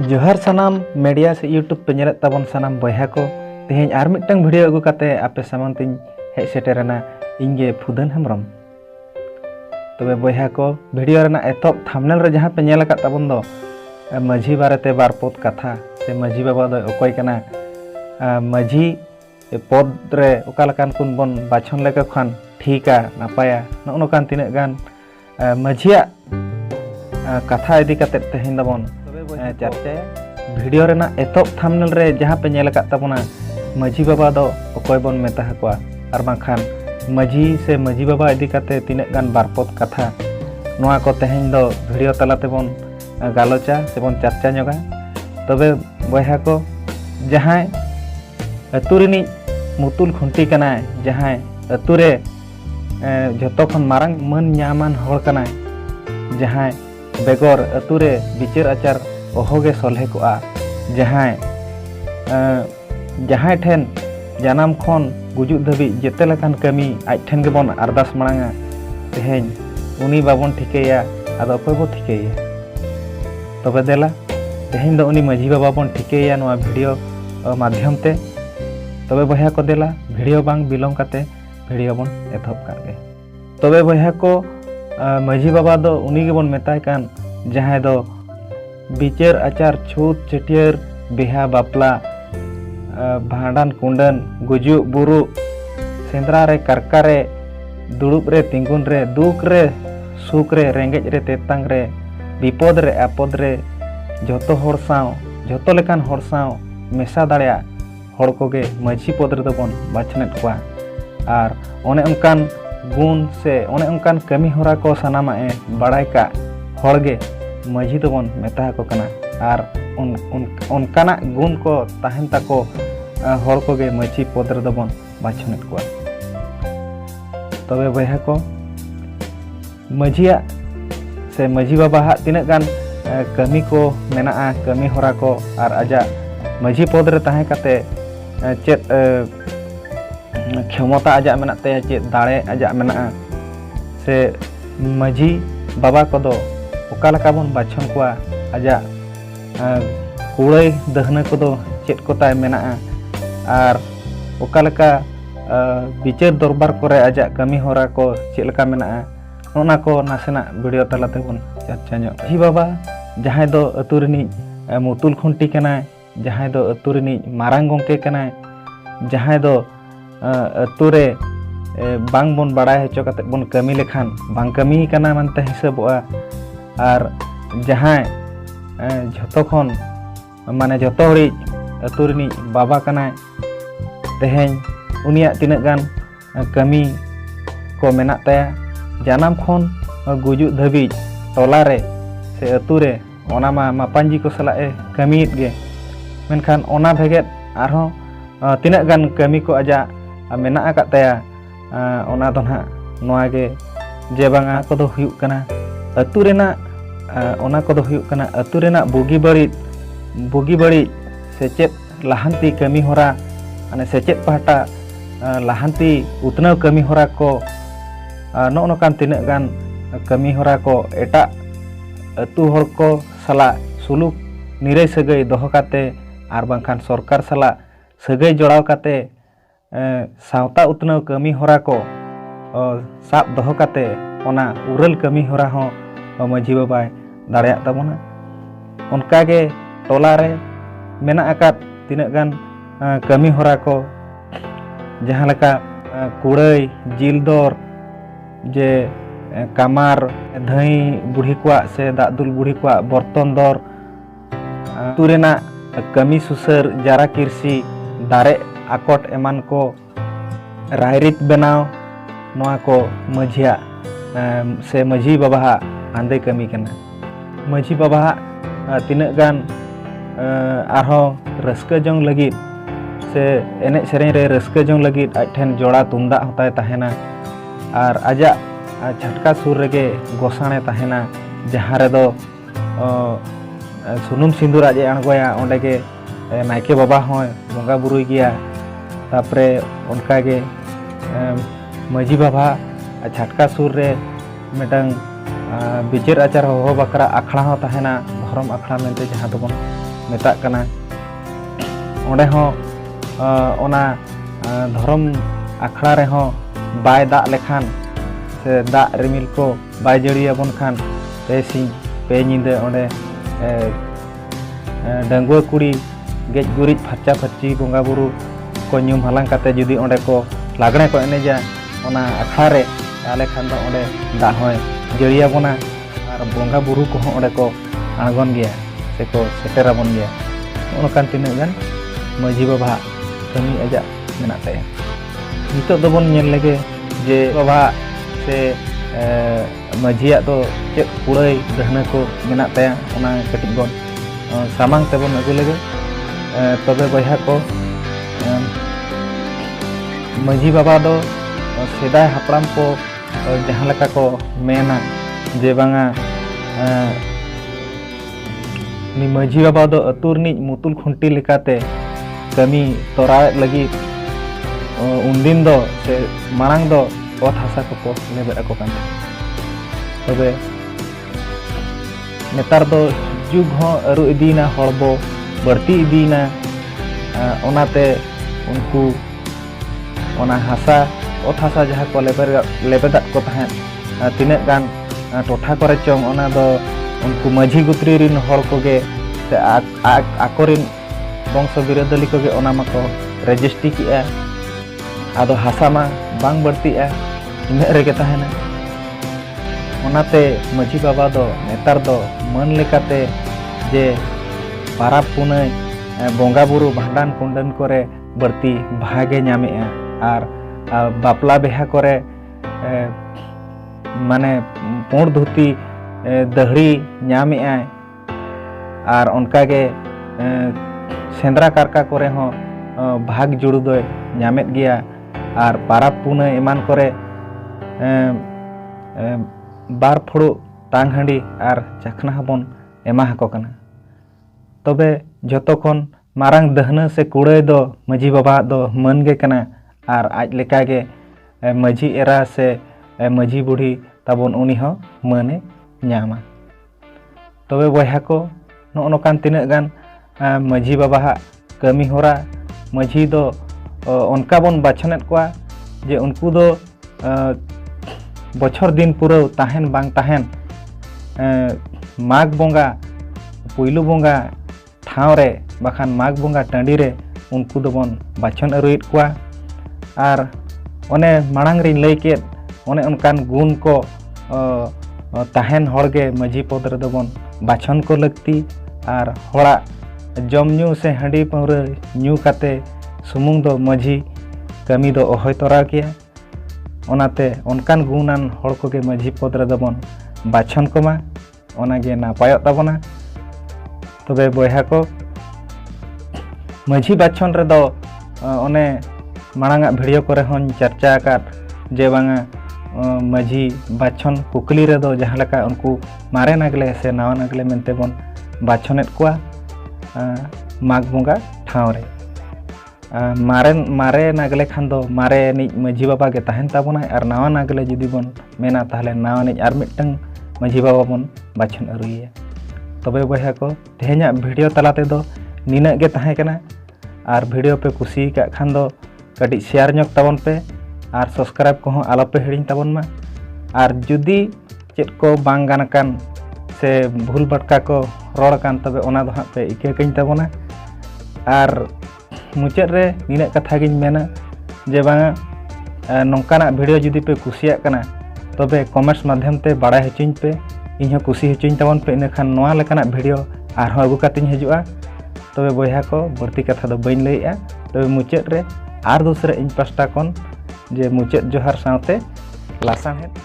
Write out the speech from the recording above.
जोहार सानाम मीडिया से यूट्यूब पे नेलत ताबन सानाम बयहा को तेहें आर मिटंग वीडियो अगु काते आपे सामान तिन हेज सेटेरना इंगे फुदन हेम्ब्रम। तबे बयहा को वीडियो रना एतब थंबनेल रे जहां पे नेल आकात ताबन दो माझी बारेते बार पद कथा से माझी बाबा दो अकय कना माझी पद रे ओका लकान कुन बन बाछन लेका खान ठीका नापाया नोकान तिनक गान माझिया कथा इदी काते तेहें दबन चर्चा वीडियो रेना एतब थंबनेल रे जहां पे नेल आकात ताबना माझी बाबा दो अकय बन मेता हकवा आर बांखान माझी से माझी बाबा इदी काते तिनक गान बारपद कथा नोआ को तेहें दो वीडियो तलाते बन गालोचा से बन चर्चा नोगा। तबे बयहा को जहां अतुरिनी मुतुल खुंटी कना जहां अतुरे जतो खन मारंग मन न्यामान हड़ कना जहां बेगर अतुरे विचार आचार ओहोगे सलहे कोआ जहां जहां ठेन जानाम खन गुजुग धबी जेते लकान कमी आज ठेन के बन अरदास मांगा तेहें उनी बाबन ठिकेया आदो अकय बो ठिकेया। तबे देला तेहें दो उनी माझी बाबा बन ठिकेया नोआ वीडियो माध्यम ते। तबे बयहा को देला वीडियो बांग बिलोंग काते वीडियो बन एथब कागे। तबे बयहा को माझी बाबा दो उनी के बन मेताय कान जहां दो विचार आचार छूत छटियर बिहा बापला भांडन कुंडन गुजु बुरु सेंद्रा रे करका रे दुड़ुब रे तिंगुन रे दुख रे सुख रे रेंगेज रे तेतांग रे विपद रे आपद रे जतो हर साव जतो लेकान हर साव मेसा दाड़िया हर कोगे माझी पद रे बन बाछनेत कोआ आर ओने उनकान गुण से ओने उनकान कमी होरा को सानामा ए बड़ाई का हड़गे माझी तो बन मेता को कना आर उनकाना गुण को ताहेन ताको हड़ कोगे माझी पद रे बन बाछनेत कोआ। तबे बयहा को माझिया से माझी बाबा हा तिनक गान कमी को मेना कमी होरा को आर आजा माझी पद रे ताहे काते चेत क्षमता आजा मेना ते चेत दाड़े आजा मेना से माझी बाबा को दो ओका लका बन बाछन कोआ आजा कुड़ाई दहना को दो चेत को ताय मेना आर ओका लका विचार दरबार करे आजा कमी होरा को चेत लका मेना ओना को नासेना वीडियो तलाते बन चर्चा ᱧᱚᱜ। माझी बाबा जहां दो अतुरिनी मुतुल खुंटी कना जहां दो अतुरिनी मारांग गोंके कना जहां दो अतुरे बांग बन बड़ाय हचो काते बन कमी लेखान बांग कमी कना मानते हिसाबोआ आर जहां जतो खन माने जतो हड़ी अतुरिनी बाबा कना तेहें उनिया तिनक गान कमी को मेना ताया जानाम खन गुजुग धबी टोला रे से अतुरे ओना मा मापांजी को सला ए कमीत गे मेनखान ओना भेगेत आरहो तिनक गान कमी को आजा मेना आकात ताया ओना दो ना नोआ गे जे बांगा को दो हुयुक कना अतु रेना ओना को दो हुयुक कना अतु रेना बुगी बड़ी सेचेत लाहांती कमी होरा माने सेचेत पाहटा लाहांती उतनाव कमी होरा को नोकान तिनक गान कमी होरा को एटा अतु हर को सला सुलुक निरे सगै दोहो काते आर बांखान सरकार सला सगै जोड़ाव काते सावता उतनाव कमी होरा को साब दोहो काते ओना उरल कमी होरा हो माझी बाबा दाड़िया ताबोना। उनका गे टोला रे मेना आकात तिनक गान कमी होरा को जहां लका कुड़ाई जिल दर जे कामार धई बुढ़ी को से दादुल बुढ़ी को बर्तन दर तुरेना कमी सुसर जारा किरसी दारे आकट एमान को रायरित बनाव नोआ को माझिया से माझी बाबा आंदे कमी कना। माझी बाबा तिनक गान आरहो रस्का जंग लगी से एने सेरें रे रस्का जंग लगी आज ठेन जोड़ा तुमदा होताय ताहेना आर आजा झटका सुर रेगे गोसाणे ताहेना जहां रे दो सुनुम सिंदूर आजे अणगोया ओंडे गे नायके बाबा होय बंगा बुरुई गया तापरे उनका गे माझी बाबा झटका सुर रे मिटंग विचार आचार हो बकरा आखड़ा हो ताहेना धर्म आखड़ा मेनते जहां दबन ᱢᱮᱛᱟᱜ ᱠᱟᱱᱟ ᱚᱸᱰᱮ ᱦᱚᱸ ᱚᱱᱟ ᱫᱷᱚᱨᱚᱢ ᱟᱠᱷᱲᱟ ᱨᱮᱦᱚᱸ ᱵᱟᱭ ᱫᱟᱜ ᱞᱮᱠᱷᱟन से दाग रिमिल को बाय जड़ियाबन खान पे सिंह पे नींदे ओंडे डांगुआ कुड़ी गेज गुरिज फर्चा फर्ची बोंगा बुरु को ᱧᱩᱢ हालांग काते जुदी ओंडे को लागणे को एनेजा ओना अखड़ा रे ताले खान दो ओंडे दाग होय जड़ियाबोना और बोंगा बुरु को ओंडे को आंगन गया से को सेटेराबन गया ओनकान तिनाग गान माजी बाबा कमी आजा मेना ताया नितो दोबन नेल लेगे जे बाबा से माजिया तो चेक कुड़ाई दहना को मेना ताया ओना कटिक बन सामांग तेबन अगु लेगे तबे बहा को माजी बाबा दो सेदाय हापड़ाम को जहाँ लेका को मेना जे बांगा नि माजी बाबा दो अतुरनी मुतुल खुंटी लेकाते कमी तोरा लगी उनदिन दो से मांग दो ओत हासा को लेबे को कान तबे नेतार दो जुग हो अरु इदीना हड़बो बढ़ती इदीना ओनाते उनको ओना हासा ओत हासा जहाँ को लेबेदा को तहन तिनाग गान टोठा करे चोंग ओना दो उनको माझी गुत्री रिन हड़ कोगे से आकोरिन वंश बिरादली कोगे ओना माको रेजिस्ट्री किया आदो हासा मा बांग बढ़तीआ इन रेगे तहना ओनाते माझी बाबा दो नेतार दो मन लेकाते जे पाराब पुनई बोंगा बुरु भांडान कुंडन करे बढ़ती भागे नामेआ और बापला बेहा करे माने पुंड धुती दहड़ी नामेआ और उनकागे सेंद्रा कारका करे हो भाग जुड़ू दो नामेत गया और पाराब पुनई एमान करे बार फुड़ू टांग हांडी और चखना हबन एमा हको कना तबे जतो खन मारांग दहना से कुड़ाई दो माजी बाबा दो मन गे कना और आज लेका गे माजी एरा से माजी बुढ़ी तबन उनी हो मने न्यामा तबे बहा को नोकान तिनाग गान माजी बाबा कमी होरा माजी दो उनका बन बाछनेत कोआ जे उनको दो बछर दिन पूरा तहन बांग तहन माघ बोंगा पुइलू बोंगा ठाव रे बाखान माघ बोंगा टांडी रे उनको दो बन बाछन अरुइत कोआ और ओने मांग रे लई केत ओने उनकान गुण को तहन हड़गे माजी पद रे दो बन बाछन को लगती और हड़ा जम न्यू से हांडी पाउरा न्यू काते सुमुंग दो माजी कमी दो ओहय तोरा किया ओनाते उनकान गुणान हड़ कोगे माजी पद रे दबन बाछन कोमा ओनागे नापाय ताबना तबे बहा को माजी बाछन रे दो ओने मांगा भिडियो करे हन चर्चा आकात जे बांगा माजी बाछन कुकली रे दो जहाँ लेका उनको मारे नागले से नावा नागले मेनते बन बाछनेत कोआ माघ बोंगा ठाव रे मारे नागले खान दो मारे निज माजी बाबा के तहन ताबोना और नावा नागले जुदी बन मेना ताहले नावा निज और मिटंग माजी बाबा बन बाछन अरुइया तबे बहा को तेहेኛ वीडियो तलाते दो निना गे तहे कना और वीडियो पे कुसी का खान दो कटी शेयर ñok ताबन पे और सब्सक्राइब को आलो पे हिड़िंग ताबन मा और जुदी चेत को बांग गानकान से भूल भटका को रोड़ कान तबे ओना दो पे इके कइन ताबोना और मुचाद रे निना कथा गिन मेना जे बांगा नोंकाना वीडियो जुदी पे कुसिया कना तबे कमेंट्स माध्यम ते बाड़ाय हचिन पे इन कुसी हचिन ताबन पे इन खान नोआ लेकाना वीडियो आर हो अगु कातिन हजुआ तबे बहा को बढ़ती कथा दो बइन लइया तबे मुचाद रे आर दूसरे इन पास्टा कोन जे मुचाद जोहार साथे लासाहेद